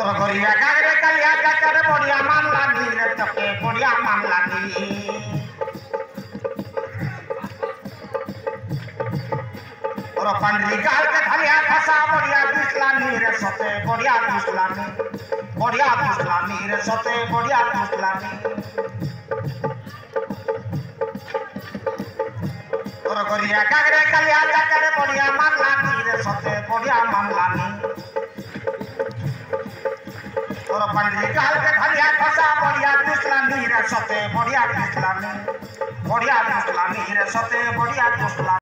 तोर गोरिया गागरे कलिया चकर बढ़िया मामला नी रे तके बढ़िया मामला नी तोर पंडरी गाल के खलिया फसा बढ़िया दुस्लानी रे सते बढ़िया दुस्लानी रे सते बढ़िया दुस्लानी तोर गोरिया गागरे कलिया चकर बढ़िया मामला नी रे सते बढ़िया मामला नी तोर पंडरी गाल के खलिया फसा बढ़िया दुस्लानी रे सते बढ़िया दुस्लानी रे सते बढ़िया दुस्लानी।